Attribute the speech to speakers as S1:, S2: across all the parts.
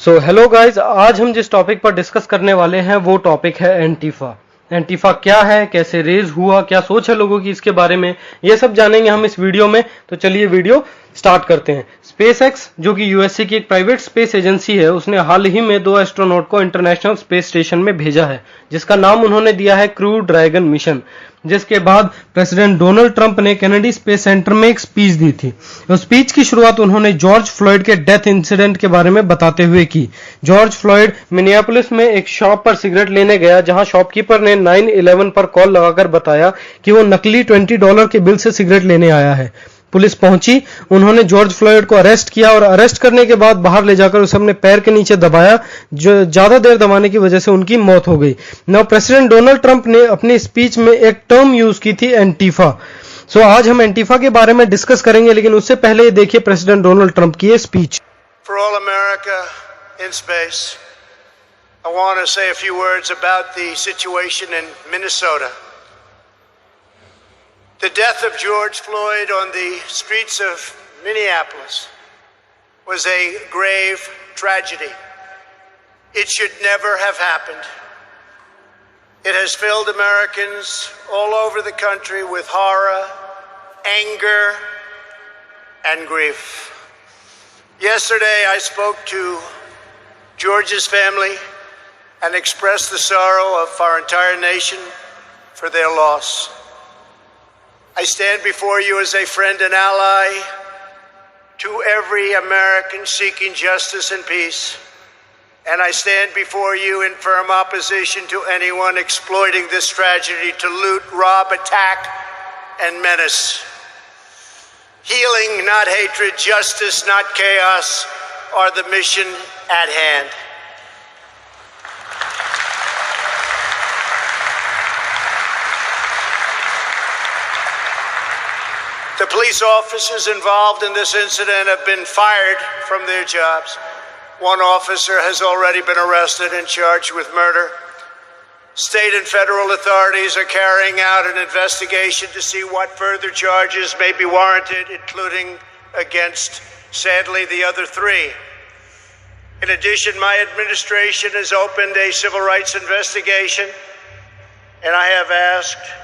S1: So hello guys, आज हम जिस टॉपिक पर डिस्कस करने वाले हैं वो टॉपिक है एंटीफा। एंटीफा क्या है, कैसे रेज हुआ, क्या सोच है लोगों की इसके बारे में, ये सब जानेंगे हम इस वीडियो में। तो चलिए वीडियो स्टार्ट करते हैं। स्पेसएक्स जो कि यूएसए की एक प्राइवेट स्पेस एजेंसी है, उसने हाल ही में 2 एस्ट्रोनॉट को इंटरनेशनल स्पेस स्टेशन में भेजा है, जिसका नाम उन्होंने दिया है क्रू ड्रैगन मिशन। जिसके बाद प्रेसिडेंट डोनाल्ड ट्रंप ने कैनेडी स्पेस सेंटर में एक स्पीच दी थी। उस स्पीच की शुरुआत उन्होंने जॉर्ज फ्लॉयड के डेथ इंसिडेंट के बारे में बताते हुए की। जॉर्ज फ्लॉयड मिनियापोलिस में एक शॉप पर सिगरेट लेने गया, जहां शॉपकीपर ने 911 पर कॉल लगाकर बताया कि वो नकली $20 के बिल से सिगरेट लेने आया है। पुलिस पहुंची, उन्होंने जॉर्ज फ्लॉयड को अरेस्ट किया और अरेस्ट करने के बाद बाहर ले जाकर उसे अपने पैर के नीचे दबाया, जो ज्यादा देर दबाने की वजह से उनकी मौत हो गई। नाउ प्रेसिडेंट डोनाल्ड ट्रंप ने अपनी स्पीच में एक टर्म यूज की थी, एंटीफा। सो आज हम एंटीफा के बारे में डिस्कस करेंगे, लेकिन उससे पहले देखिए प्रेसिडेंट डोनाल्ड ट्रंप की ये speech.
S2: For all America in space, I want to say a few words about the situation in Minnesota. The death of George Floyd on the streets of Minneapolis was a grave tragedy. It should never have happened. It has filled Americans all over the country with horror, anger, and grief. Yesterday, I spoke to George's family and expressed the sorrow of our entire nation for their loss. I stand before you as a friend and ally to every American seeking justice and peace, and I stand before you in firm opposition to anyone exploiting this tragedy to loot, rob, attack, and menace. Healing, not hatred, justice, not chaos, are the mission at hand. The police officers involved in this incident have been fired from their jobs. One officer has already been arrested and charged with murder. State and federal authorities are carrying out an investigation to see what further charges may be warranted, including against, sadly, the other 3. In addition, my administration has opened a civil rights investigation, and I have asked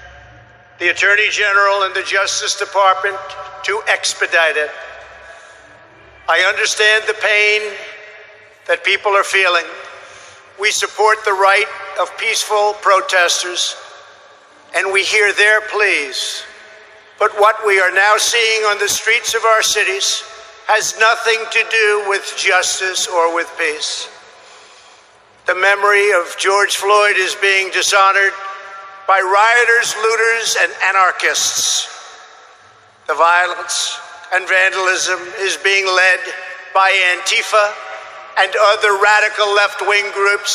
S2: the Attorney General and the Justice Department to expedite it. I understand the pain that people are feeling. We support the right of peaceful protesters, and we hear their pleas. But what we are now seeing on the streets of our cities has nothing to do with justice or with peace. The memory of George Floyd is being dishonored by rioters, looters, and anarchists. The violence and vandalism is being led by Antifa and other radical left-wing groups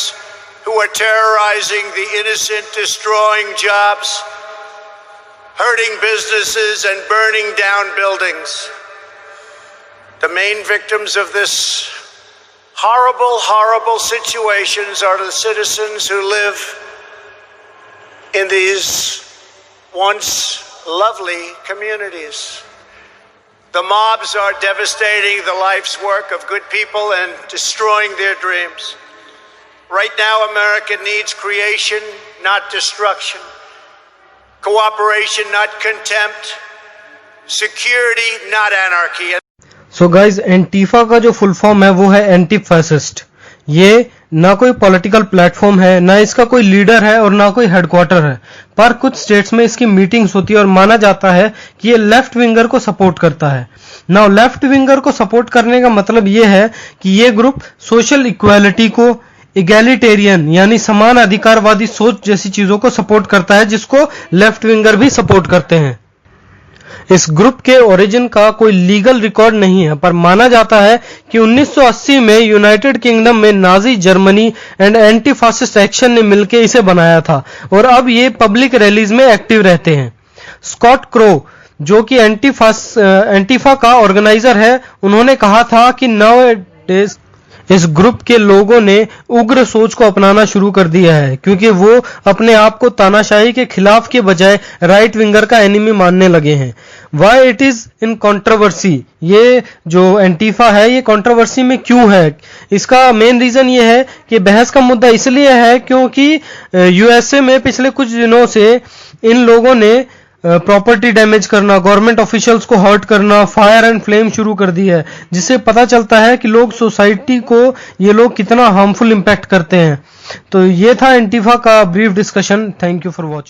S2: who are terrorizing the innocent, destroying jobs, hurting businesses, and burning down buildings. The main victims of this horrible, horrible situations are the citizens who live in these once lovely communities. The mobs are devastating the life's work of good people and destroying their dreams. Right now, America needs creation, not destruction. Cooperation, not contempt. Security, not anarchy.
S1: So guys, Antifa का जो full form है वो है anti fascist. ये ना कोई political platform है, ना इसका कोई लीडर है और ना कोई हेडक्वार्टर है, पर कुछ स्टेट्स में इसकी मीटिंग्स होती है और माना जाता है कि ये लेफ्ट विंगर को सपोर्ट करता है। नाउ लेफ्ट विंगर को सपोर्ट करने का मतलब ये है कि ये ग्रुप सोशल इक्वालिटी को, इगैलिटेरियन यानी समान अधिकारवादी सोच जैसी चीजों को सपोर्ट करता है, जिसको लेफ्ट विंगर भी सपोर्ट करते हैं। इस ग्रुप के ओरिजिन का कोई लीगल रिकॉर्ड नहीं है, पर माना जाता है कि 1980 में यूनाइटेड किंगडम में Nazi Germany and anti fascist action ने मिलकर इसे बनाया था और अब ये पब्लिक रैलीज में एक्टिव रहते हैं। स्कॉट क्रो, जो कि एंटीफा का ऑर्गेनाइजर है, उन्होंने कहा था कि नाउ इस ग्रुप के लोगों ने उग्र सोच को अपनाना शुरू कर दिया है, क्योंकि वो अपने आप को तानाशाही के खिलाफ के बजाय राइट विंगर का एनिमी मानने लगे हैं। Why it is in controversy, ये जो एंटीफा है ये कंट्रोवर्सी में क्यों है? इसका मेन रीजन ये है कि बहस का मुद्दा इसलिए है क्योंकि यूएसए में पिछले कुछ दिनों से इन लोगों ने प्रॉपर्टी डैमेज करना, गवर्नमेंट ऑफिशियल्स को हर्ट करना, फायर एंड फ्लेम शुरू कर दी है, जिससे पता चलता है कि लोग सोसाइटी को ये लोग कितना हार्मफुल इंपैक्ट करते हैं। तो ये था एंटीफा का brief discussion. Thank you for watching.